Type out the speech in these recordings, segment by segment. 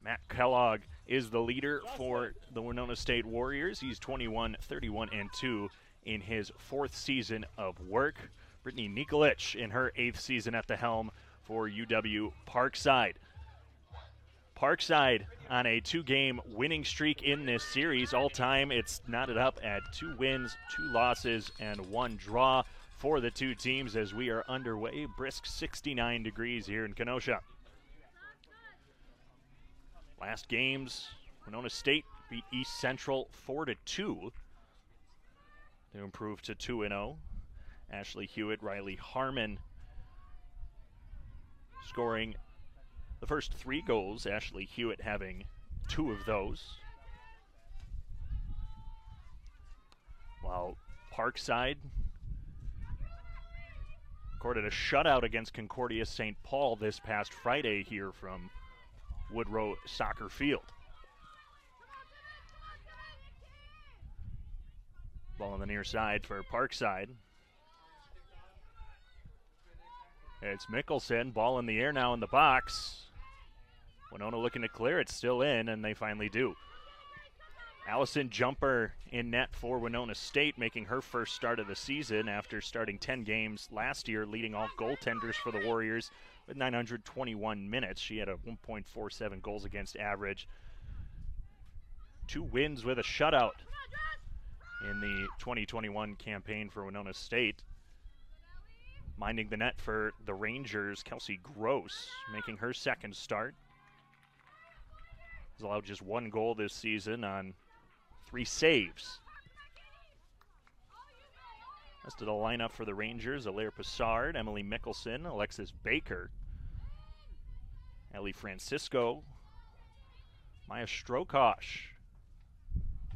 Matt Kellogg is the leader for the Winona State Warriors. He's 21-31-2 in his 4th season of work. Brittany Nikolic in her 8th season at the helm for UW-Parkside. Parkside on a 2-game winning streak in this series. All time, it's knotted up at 2 wins, 2 losses, and 1 draw for the two teams as we are underway. Brisk 69 degrees here in Kenosha. Last games, Winona State beat East Central 4-2 to improve to 2-0. Ashley Hewitt, Riley Harmon scoring the first 3 goals, Ashley Hewitt having 2 of those. While Parkside recorded a shutout against Concordia St. Paul this past Friday here from Woodrow Soccer Field. Ball on the near side for Parkside. It's Mickelson, ball in the air now in the box. Winona looking to clear it, still in, and they finally do. Allison Jumper in net for Winona State, making her first start of the season after starting 10 games last year, leading all goaltenders for the Warriors with 921 minutes. She had a 1.47 goals against average. 2 wins with a shutout in the 2021 campaign for Winona State. Minding the net for the Rangers, Kelsey Gross, making her 2nd start. Has allowed just 1 goal this season on 3 saves. Rest of the lineup for the Rangers: Alaire Passard, Emily Mickelson, Alexis Baker, Ellie Francisco, Maya Strokosh.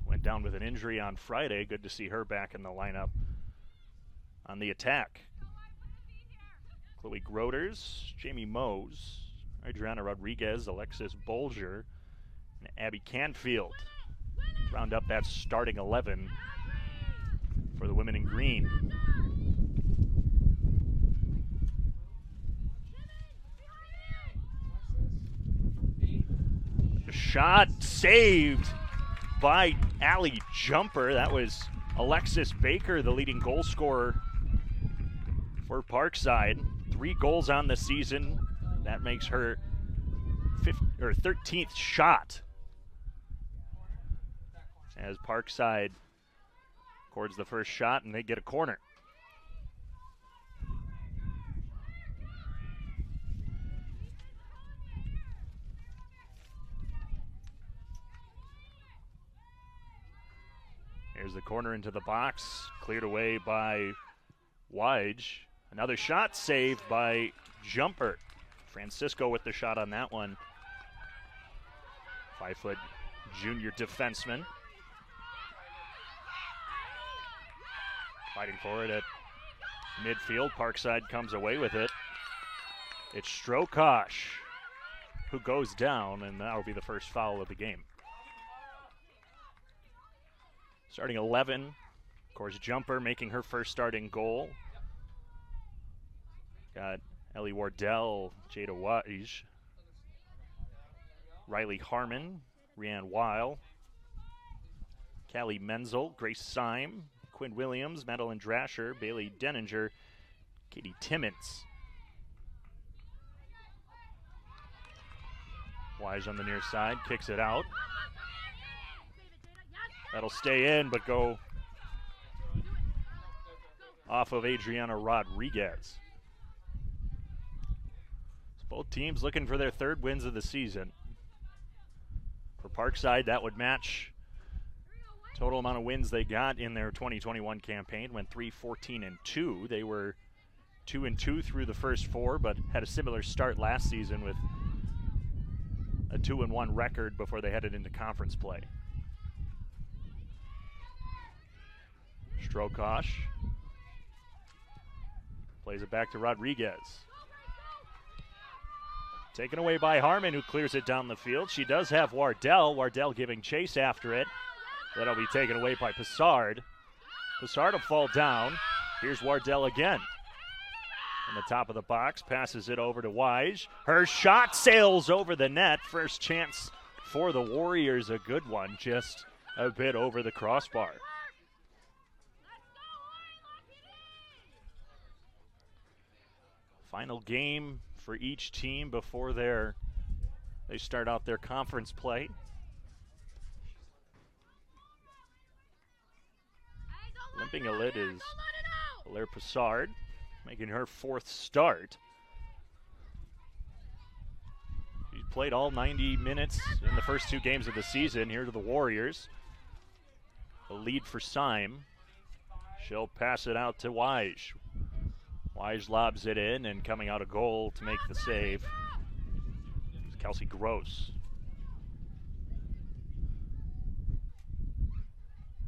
Went down with an injury on Friday. Good to see her back in the lineup on the attack. Chloe Groders, Jamie Mose, Adriana Rodriguez, Alexis Bolger, and Abby Canfield round up that starting 11 for the women in green. The shot saved by Allie Jumper. That was Alexis Baker, the leading goal scorer for Parkside. 3 goals on the season. That makes her 13th shot as Parkside records the first shot and they get a corner. Here's the corner into the box, cleared away by Wige. Another shot saved by Jumper. Francisco with the shot on that one. 5-foot junior defenseman. Fighting for it at midfield. Parkside comes away with it. It's Strokosh who goes down, and that will be the first foul of the game. Starting 11, of course, Jumper making her first starting goal. Got Ellie Wardell, Jada Wige, Riley Harmon, Rianne Weil, Callie Menzel, Grace Syme, Quinn Williams, Madeline Drasher, Bailey Denninger, Katie Timmons. Wige on the near side, kicks it out. That'll stay in, but go off of Adriana Rodriguez. Both teams looking for their 3rd wins of the season. For Parkside, that would match total amount of wins they got in their 2021 campaign. Went 3-14-2. They were 2-2 through the first 4, but had a similar start last season with a 2-1 record before they headed into conference play. Strokosh plays it back to Rodriguez. Taken away by Harmon, who clears it down the field. She does have Wardell. Wardell giving chase after it. That'll be taken away by Passard. Passard will fall down. Here's Wardell again. On the top of the box, passes it over to Wige. Her shot sails over the net. First chance for the Warriors, a good one, just a bit over the crossbar. Final game for each team before they start out their conference play. Limping a lid is UW-Parkside, making her 4th start. She's played all 90 minutes in the first 2 games of the season. Here to the Warriors. A lead for Syme. She'll pass it out to Wise. Wise lobs it in, and coming out a goal to make the save is Kelsey Gross.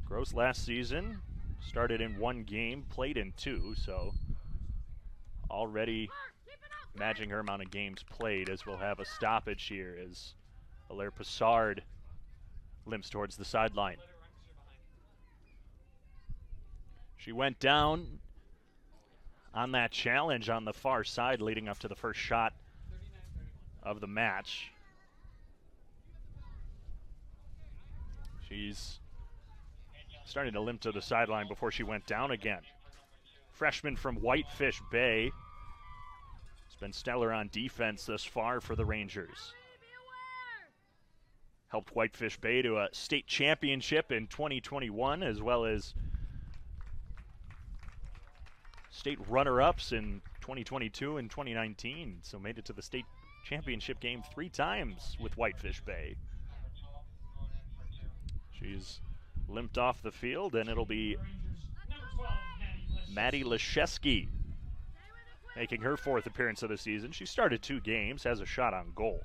Gross last season started in 1 game, played in 2, so already matching her amount of games played, as we'll have a stoppage here as UW-Parkside limps towards the sideline. She went down on that challenge on the far side leading up to the first shot of the match. She's starting to limp to the sideline before she went down again. Freshman from Whitefish Bay. It's been stellar on defense thus far for the Rangers. Helped Whitefish Bay to a state championship in 2021, as well as state runner-ups in 2022 and 2019. So made it to the state championship game 3 times with Whitefish Bay. She's limped off the field, and it'll be Maddie Leszewski making her 4th appearance of the season. She started 2 games, has a shot on goal.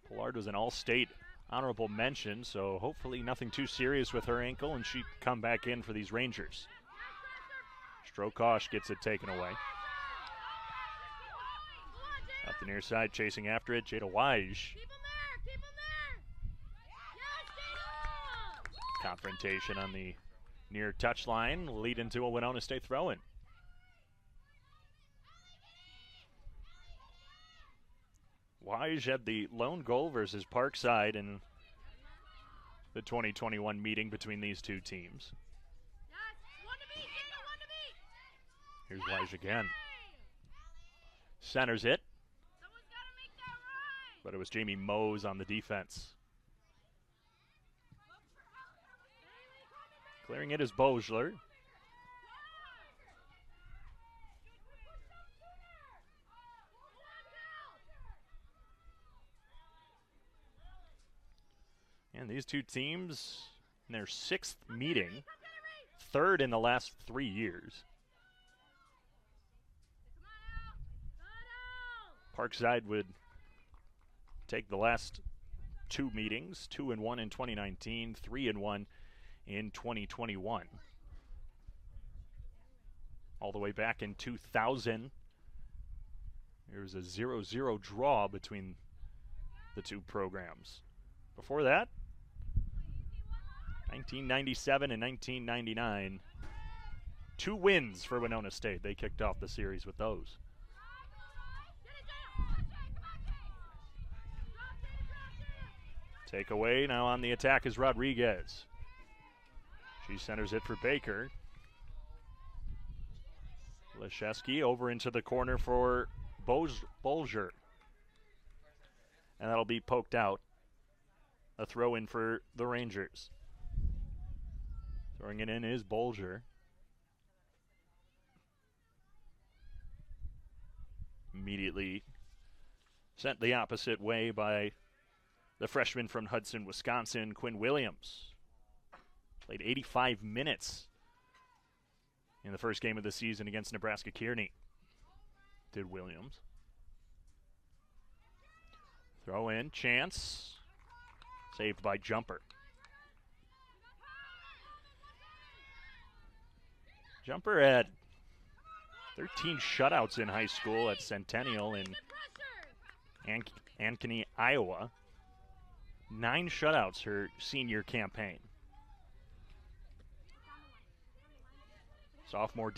Pollard was an all-state honorable mention, so hopefully nothing too serious with her ankle, and she come back in for these Rangers. Strokosh gets it taken away. Up the near side, chasing after it, Jada Wise. Confrontation on the near touchline will lead into a Winona State throw-in. Wise had the lone goal versus Parkside in the 2021 meeting between these 2 teams. Here's Wise again. Centers it. But it was Jamie Mose on the defense. Clearing it is Bosler. And these 2 teams in their 6th meeting, 3rd in the last 3 years. Parkside would take the last 2 meetings, 2-1 in 2019, 3-1 in 2021. All the way back in 2000, there was a 0-0 draw between the 2 programs. Before that, 1997 and 1999, 2 wins for Winona State. They kicked off the series with those. Takeaway now on the attack is Rodriguez. She centers it for Baker. Leszewski over into the corner for Bolger. And that'll be poked out. A throw in for the Rangers. Throwing it in is Bolger. Immediately sent the opposite way by the freshman from Hudson, Wisconsin, Quinn Williams. Played 85 minutes in the first game of the season against Nebraska Kearney. Did Williams. Throw in, chance. Saved by Jumper. Jumper had 13 shutouts in high school at Centennial in Ankeny, Iowa. 9 shutouts her senior campaign. Sophomore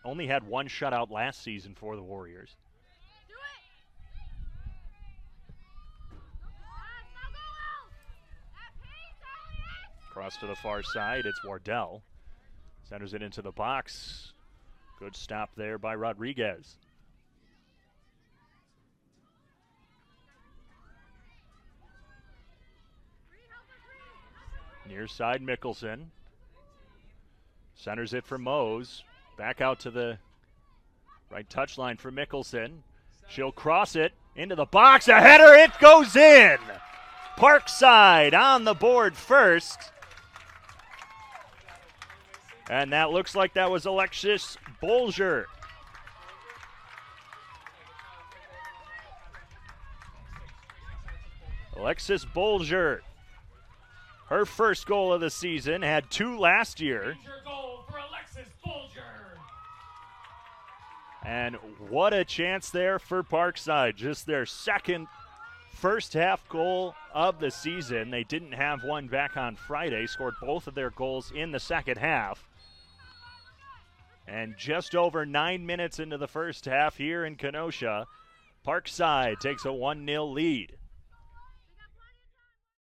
only had one shutout last season for the Warriors. Cross to the far side, it's Wardell. Centers it into the box. Good stop there by Rodriguez. Near side, Mickelson. Centers it for Mose. Back out to the right touchline for Mickelson. She'll cross it into the box. A header, it goes in. Parkside on the board first. And that looks like that was Alexis Bolger. Alexis Bolger. Her first goal of the season, had 2 last year. Goal for Alexis Bolger. And what a chance there for Parkside. Just their second first half goal of the season. They didn't have one back on Friday, scored both of their goals in the second half. And just over 9 minutes into the first half here in Kenosha, Parkside takes a 1-0 lead.